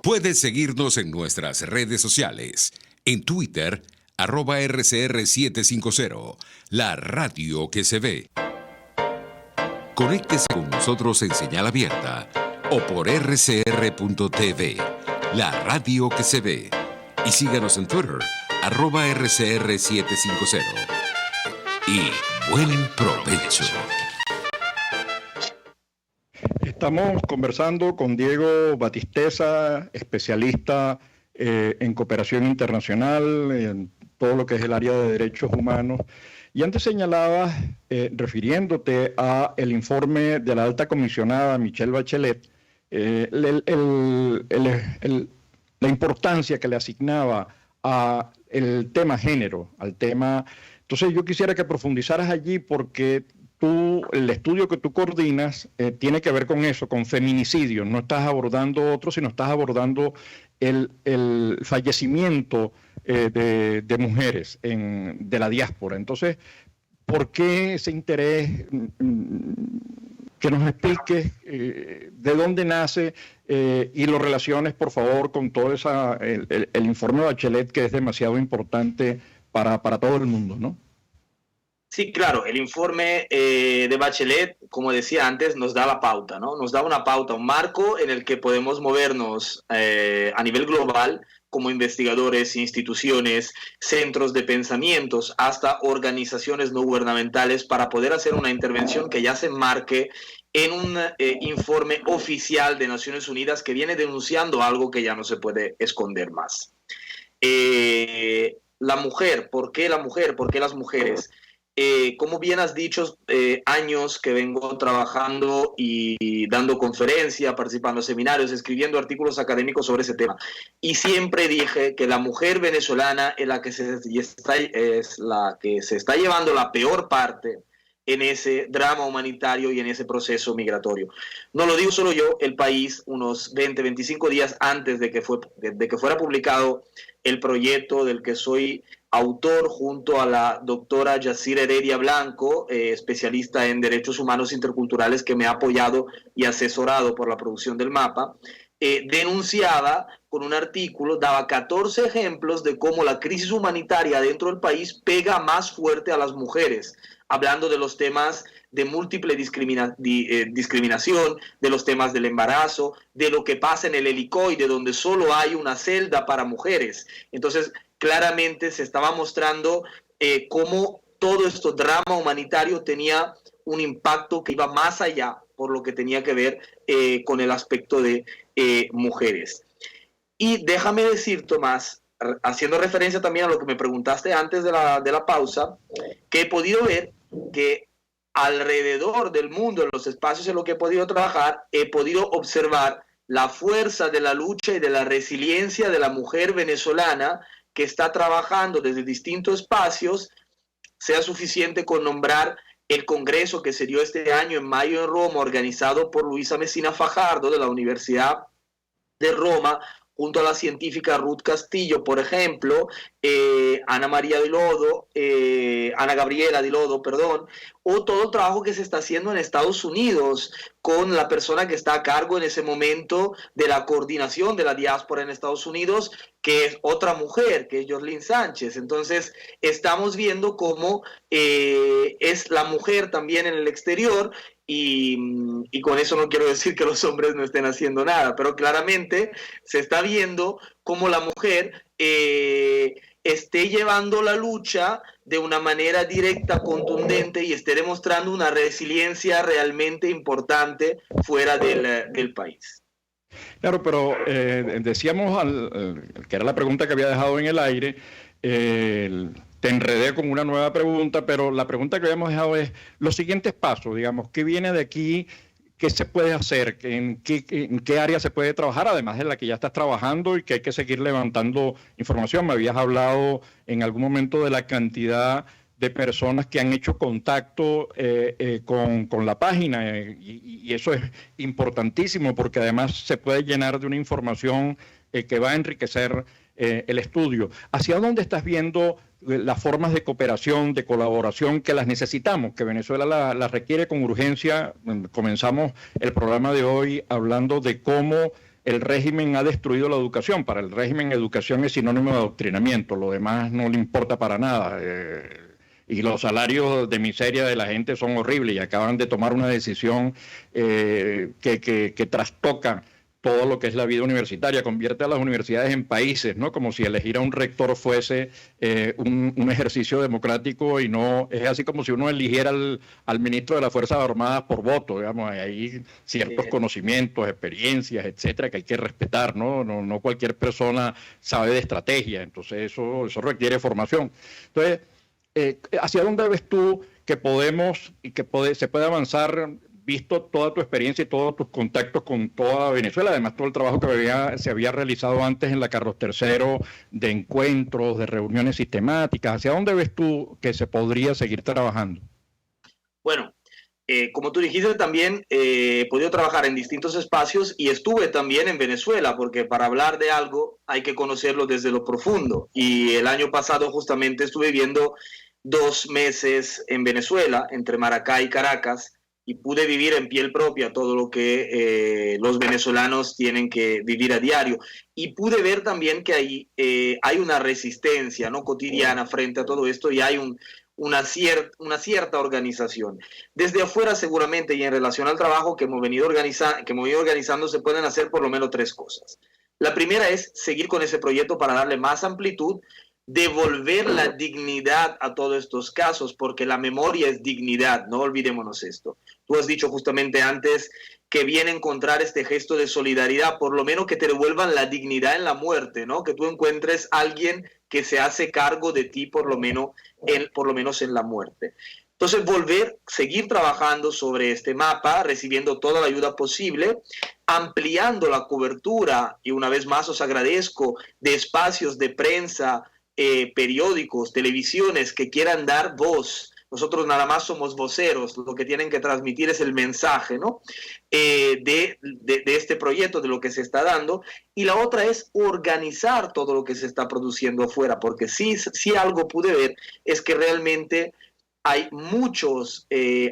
Puedes seguirnos en nuestras redes sociales. En Twitter, @RCR750, la radio que se ve. Conéctese con nosotros en señal abierta o por rcr.tv, la radio que se ve. Y síganos en Twitter, @RCR750. Y buen provecho. Estamos conversando con Diego Batisteza, especialista en cooperación internacional, en todo lo que es el área de derechos humanos. Y antes señalabas, refiriéndote a el informe de la alta comisionada Michelle Bachelet, la importancia que le asignaba a el tema género, al tema. Entonces yo quisiera que profundizaras allí, porque el estudio que tú coordinas tiene que ver con eso, con feminicidios. No estás abordando otro, sino estás abordando el fallecimiento de mujeres de la diáspora. Entonces, ¿por qué ese interés? Que nos expliques de dónde nace y lo relaciones, por favor, con todo el informe de Bachelet, que es demasiado importante para todo el mundo, ¿no? Sí, claro, el informe de Bachelet, como decía antes, nos da la pauta, ¿no? Nos da una pauta, un marco en el que podemos movernos a nivel global como investigadores, instituciones, centros de pensamientos, hasta organizaciones no gubernamentales para poder hacer una intervención que ya se enmarque en un informe oficial de Naciones Unidas que viene denunciando algo que ya no se puede esconder más. La mujer, ¿por qué la mujer? ¿Por qué las mujeres? Como bien has dicho, años que vengo trabajando y dando conferencias, participando en seminarios, escribiendo artículos académicos sobre ese tema. Y siempre dije que la mujer venezolana es la que se está llevando la peor parte en ese drama humanitario y en ese proceso migratorio. No lo digo solo yo, el país, unos 20, 25 días antes de que fuera publicado el proyecto del que soy autor junto a la doctora Yacira Heredia Blanco, especialista en derechos humanos interculturales, que me ha apoyado y asesorado por la producción del mapa, denunciaba con un artículo, daba 14 ejemplos de cómo la crisis humanitaria dentro del país pega más fuerte a las mujeres, hablando de los temas de múltiple discriminación, de los temas del embarazo, de lo que pasa en el helicoide, donde solo hay una celda para mujeres. Entonces, claramente se estaba mostrando cómo todo este drama humanitario tenía un impacto que iba más allá por lo que tenía que ver con el aspecto de mujeres. Y déjame decir, Tomás, haciendo referencia también a lo que me preguntaste antes de la pausa, que he podido ver que alrededor del mundo, en los espacios en los que he podido trabajar, he podido observar la fuerza de la lucha y de la resiliencia de la mujer venezolana que está trabajando desde distintos espacios. Sea suficiente con nombrar el congreso que se dio este año en mayo en Roma, organizado por Luisa Messina Fajardo de la Universidad de Roma, junto a la científica Ruth Castillo, por ejemplo, Ana Gabriela Di Lodo, perdón, o todo el trabajo que se está haciendo en Estados Unidos con la persona que está a cargo en ese momento de la coordinación de la diáspora en Estados Unidos, que es otra mujer, que es Jorlyn Sánchez. Entonces, estamos viendo cómo es la mujer también en el exterior. Y con eso no quiero decir que los hombres no estén haciendo nada, pero claramente se está viendo cómo la mujer esté llevando la lucha de una manera directa, contundente, y esté demostrando una resiliencia realmente importante fuera del país. Claro, pero decíamos, que era la pregunta que había dejado en el aire, te enredé con una nueva pregunta, pero la pregunta que habíamos dejado es los siguientes pasos, digamos, ¿qué viene de aquí? ¿Qué se puede hacer? ¿En qué área se puede trabajar? Además de la que ya estás trabajando y que hay que seguir levantando información. Me habías hablado en algún momento de la cantidad de personas que han hecho contacto con la página y eso es importantísimo porque además se puede llenar de una información que va a enriquecer el estudio. ¿Hacia dónde estás viendo las formas de cooperación, de colaboración que las necesitamos, que Venezuela las requiere con urgencia? Comenzamos el programa de hoy hablando de cómo el régimen ha destruido la educación. Para el régimen, educación es sinónimo de adoctrinamiento, lo demás no le importa para nada. Y los salarios de miseria de la gente son horribles y acaban de tomar una decisión que trastoca todo lo que es la vida universitaria, convierte a las universidades en países, ¿no? Como si elegir a un rector fuese un ejercicio democrático y no, es así como si uno eligiera al ministro de las Fuerzas Armadas por voto, digamos, hay ciertos conocimientos, experiencias, etcétera, que hay que respetar, ¿no? No cualquier persona sabe de estrategia, entonces eso requiere formación. Entonces, ¿hacia dónde ves tú que podemos y que se puede avanzar, visto toda tu experiencia y todos tus contactos con toda Venezuela, además todo el trabajo que se había realizado antes en la Carlos III, de encuentros, de reuniones sistemáticas? ¿Hacia dónde ves tú que se podría seguir trabajando? Bueno, como tú dijiste también, he podido trabajar en distintos espacios y estuve también en Venezuela, porque para hablar de algo hay que conocerlo desde lo profundo. Y el año pasado justamente estuve viviendo 2 meses en Venezuela, entre Maracay y Caracas, y pude vivir en piel propia todo lo que los venezolanos tienen que vivir a diario. Y pude ver también que hay una resistencia, ¿no?, cotidiana frente a todo esto, y hay una cierta organización. Desde afuera seguramente, y en relación al trabajo que hemos venido organizando, se pueden hacer por lo menos 3 cosas. La primera es seguir con ese proyecto para darle más amplitud, devolver la dignidad a todos estos casos, porque la memoria es dignidad, no olvidémonos esto. Tú has dicho justamente antes que viene a encontrar este gesto de solidaridad, por lo menos que te devuelvan la dignidad en la muerte, ¿no? Que tú encuentres a alguien que se hace cargo de ti por lo menos en la muerte. Entonces, seguir trabajando sobre este mapa, recibiendo toda la ayuda posible, ampliando la cobertura, y una vez más os agradezco, de espacios de prensa, periódicos, televisiones que quieran dar voz. Nosotros nada más somos voceros, lo que tienen que transmitir es el mensaje, ¿no?, de este proyecto, de lo que se está dando. Y la otra es organizar todo lo que se está produciendo afuera, porque sí algo pude ver es que realmente hay muchos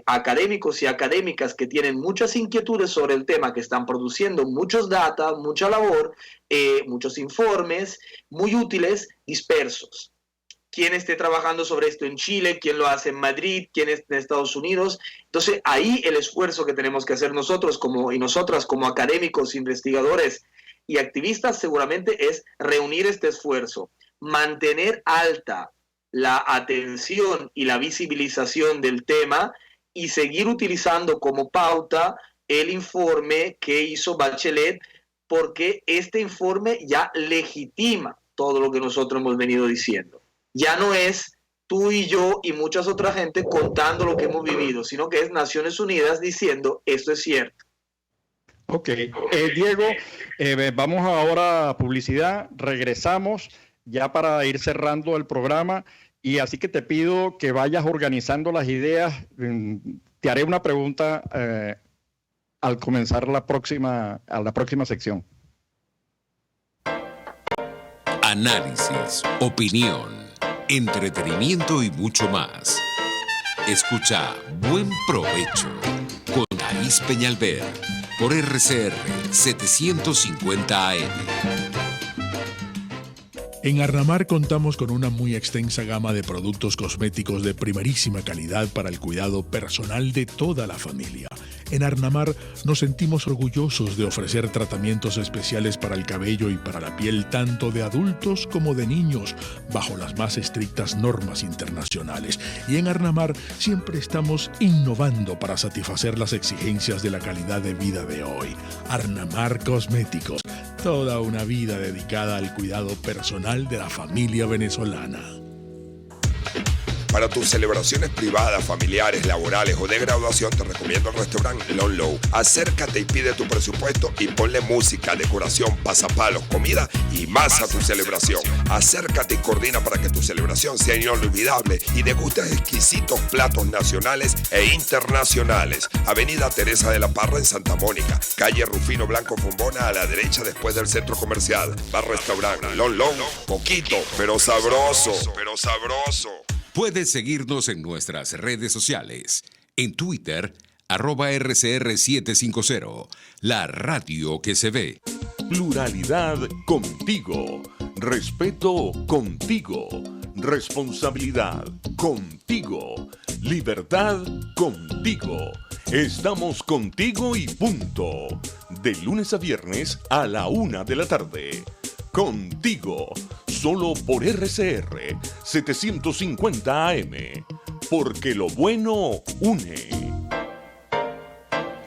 académicos y académicas que tienen muchas inquietudes sobre el tema, que están produciendo muchos datos, mucha labor, muchos informes muy útiles, dispersos. Quién esté trabajando sobre esto en Chile, quién lo hace en Madrid, quién es en Estados Unidos. Entonces, ahí el esfuerzo que tenemos que hacer nosotros y nosotras como académicos, investigadores y activistas seguramente es reunir este esfuerzo, mantener alta la atención y la visibilización del tema y seguir utilizando como pauta el informe que hizo Bachelet, porque este informe ya legitima todo lo que nosotros hemos venido diciendo. Ya no es tú y yo y muchas otras gente contando lo que hemos vivido, sino que es Naciones Unidas diciendo esto es cierto. Ok, Diego, vamos ahora a publicidad, regresamos ya para ir cerrando el programa, y así que te pido que vayas organizando las ideas. Te haré una pregunta al comenzar la próxima sección. Análisis, opinión, entretenimiento y mucho más. Escucha Buen Provecho con Anaís Peñalver por RCR 750 AM. En Arnamar contamos con una muy extensa gama de productos cosméticos de primerísima calidad para el cuidado personal de toda la familia. En Arnamar nos sentimos orgullosos de ofrecer tratamientos especiales para el cabello y para la piel tanto de adultos como de niños, bajo las más estrictas normas internacionales. Y en Arnamar siempre estamos innovando para satisfacer las exigencias de la calidad de vida de hoy. Arnamar Cosméticos, toda una vida dedicada al cuidado personal de la familia venezolana. Para tus celebraciones privadas, familiares, laborales o de graduación, te recomiendo el restaurante Lon Low. Acércate y pide tu presupuesto y ponle música, decoración, pasapalos, comida y más a tu celebración. Acércate y coordina para que tu celebración sea inolvidable y degustes exquisitos platos nacionales e internacionales. Avenida Teresa de la Parra en Santa Mónica, calle Rufino Blanco Fombona a la derecha después del centro comercial. Bar restaurante Lon Low, poquito, pero sabroso. Puedes seguirnos en nuestras redes sociales. En Twitter, @RCR750, la radio que se ve. Pluralidad contigo. Respeto contigo. Responsabilidad contigo. Libertad contigo. Estamos contigo y punto. De lunes a viernes a la 1 de la tarde. Contigo, solo por RCR 750 AM, porque lo bueno une.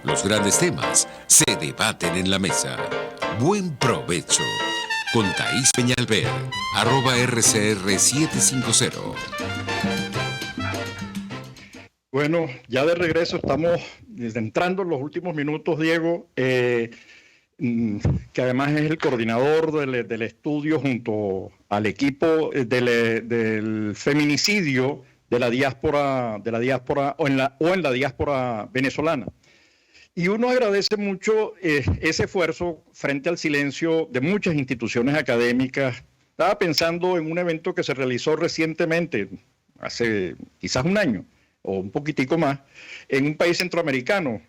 Los grandes temas se debaten en la mesa. Buen provecho. Con Thaís Peñalver, @RCR750. Bueno, ya de regreso, estamos entrando en los últimos minutos, Diego, que además es el coordinador del estudio junto al equipo del feminicidio de la diáspora o en la diáspora venezolana. Y uno agradece mucho ese esfuerzo frente al silencio de muchas instituciones académicas. Estaba pensando en un evento que se realizó recientemente, hace quizás un año, o un poquitico más, en un país centroamericano,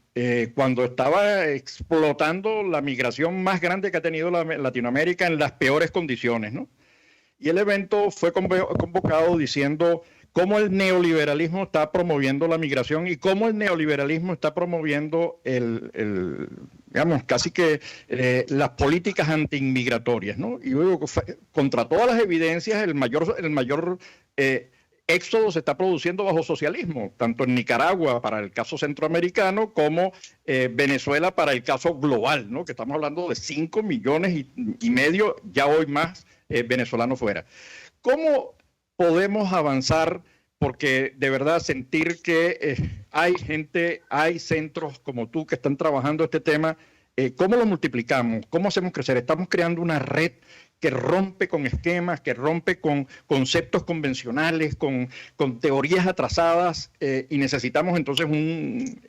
cuando estaba explotando la migración más grande que ha tenido Latinoamérica en las peores condiciones, ¿no? Y el evento fue convocado diciendo cómo el neoliberalismo está promoviendo la migración y cómo el neoliberalismo está promoviendo digamos, casi que las políticas antiinmigratorias, ¿no? Y luego, contra todas las evidencias, el mayor éxodo se está produciendo bajo socialismo, tanto en Nicaragua para el caso centroamericano como Venezuela para el caso global, ¿no? Que estamos hablando de 5 millones y medio, ya hoy más, venezolanos fuera. ¿Cómo podemos avanzar? Porque de verdad sentir que hay gente, hay centros como tú que están trabajando este tema, ¿cómo lo multiplicamos? ¿Cómo hacemos crecer? Estamos creando una red que rompe con esquemas, que rompe con conceptos convencionales, con teorías atrasadas, y necesitamos entonces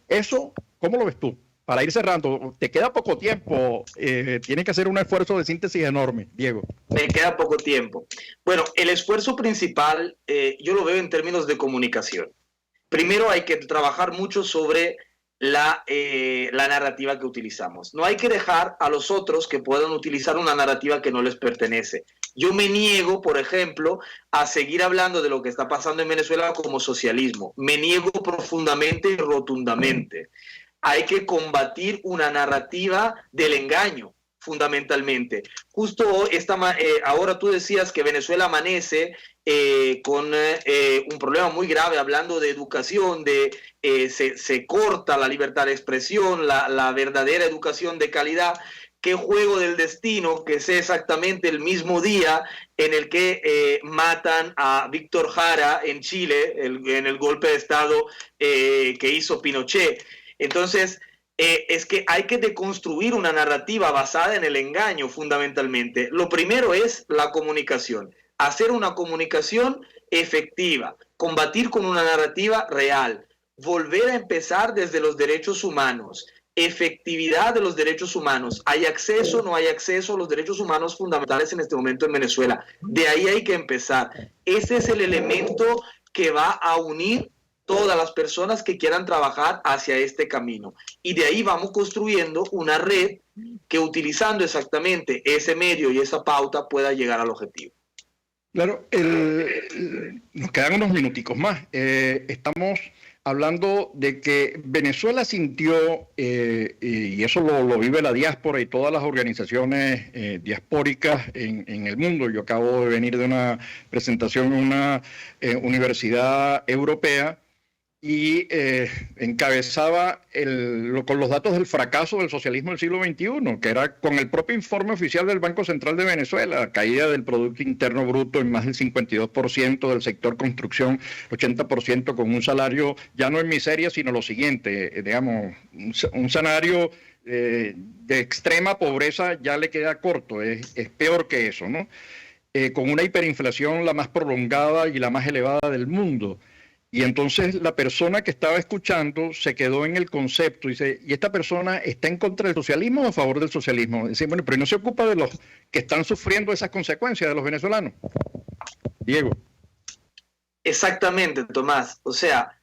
eso, ¿cómo lo ves tú? Para ir cerrando, te queda poco tiempo, tienes que hacer un esfuerzo de síntesis enorme, Diego. Me queda poco tiempo. Bueno, el esfuerzo principal yo lo veo en términos de comunicación. Primero hay que trabajar mucho sobre la narrativa que utilizamos. No hay que dejar a los otros que puedan utilizar una narrativa que no les pertenece. Yo me niego, por ejemplo, a seguir hablando de lo que está pasando en Venezuela como socialismo. Me niego profundamente y rotundamente. Hay que combatir una narrativa del engaño, fundamentalmente. Justo ahora tú decías que Venezuela amanece con un problema muy grave, hablando de educación, se corta la libertad de expresión, la verdadera educación de calidad. Qué juego del destino que sea exactamente el mismo día en el que matan a Víctor Jara en Chile, en el golpe de Estado que hizo Pinochet. Entonces, es que hay que deconstruir una narrativa basada en el engaño, fundamentalmente. Lo primero es la comunicación, hacer una comunicación efectiva, combatir con una narrativa real, volver a empezar desde los derechos humanos, efectividad de los derechos humanos. ¿Hay acceso o no hay acceso a los derechos humanos fundamentales en este momento en Venezuela? De ahí hay que empezar. Ese es el elemento que va a unir todas las personas que quieran trabajar hacia este camino. Y de ahí vamos construyendo una red que, utilizando exactamente ese medio y esa pauta, pueda llegar al objetivo. Claro, nos quedan unos minuticos más. Estamos hablando de que Venezuela sintió, y eso lo vive la diáspora y todas las organizaciones diaspóricas en el mundo. Yo acabo de venir de una presentación en una universidad europea, y encabezaba con los datos del fracaso del socialismo del siglo XXI, que era con el propio informe oficial del Banco Central de Venezuela, caída del Producto Interno Bruto en más del 52%, del sector construcción 80%, con un salario ya no en miseria, sino lo siguiente, digamos, un salario de extrema pobreza ya le queda corto, es peor que eso, ¿no? Con una hiperinflación la más prolongada y la más elevada del mundo. Y entonces la persona que estaba escuchando se quedó en el concepto y dice, ¿y esta persona está en contra del socialismo o a favor del socialismo? Dice, bueno, pero no se ocupa de los que están sufriendo esas consecuencias, de los venezolanos. Diego. Exactamente, Tomás. O sea,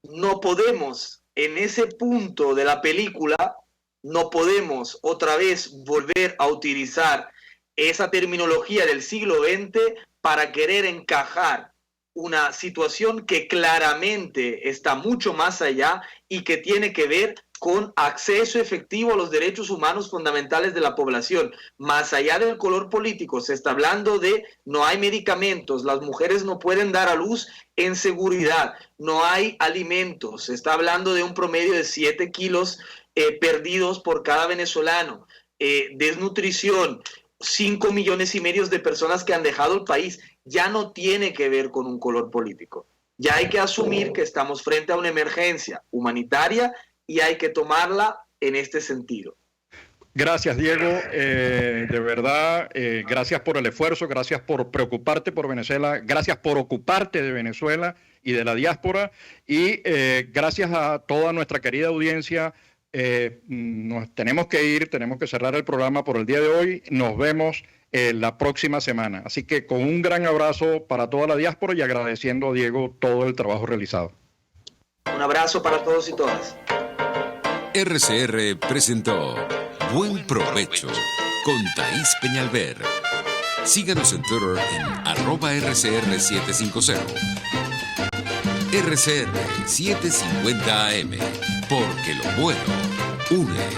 no podemos, en ese punto de la película, no podemos otra vez volver a utilizar esa terminología del siglo XX para querer encajar una situación que claramente está mucho más allá y que tiene que ver con acceso efectivo a los derechos humanos fundamentales de la población. Más allá del color político, se está hablando de no hay medicamentos, las mujeres no pueden dar a luz en seguridad, no hay alimentos, se está hablando de un promedio de 7 kilos perdidos por cada venezolano, desnutrición, 5,5 millones de personas que han dejado el país. Ya no tiene que ver con un color político. Ya hay que asumir que estamos frente a una emergencia humanitaria y hay que tomarla en este sentido. Gracias, Diego. De verdad, gracias por el esfuerzo, gracias por preocuparte por Venezuela, gracias por ocuparte de Venezuela y de la diáspora, y gracias a toda nuestra querida audiencia. Nos tenemos que ir, tenemos que cerrar el programa por el día de hoy. Nos vemos la próxima semana. Así que con un gran abrazo para toda la diáspora y agradeciendo a Diego todo el trabajo realizado. Un abrazo para todos y todas. RCR presentó Buen Provecho con Thaís Peñalver. Síganos en Twitter en @RCR750. RCR 750 AM, porque lo bueno une.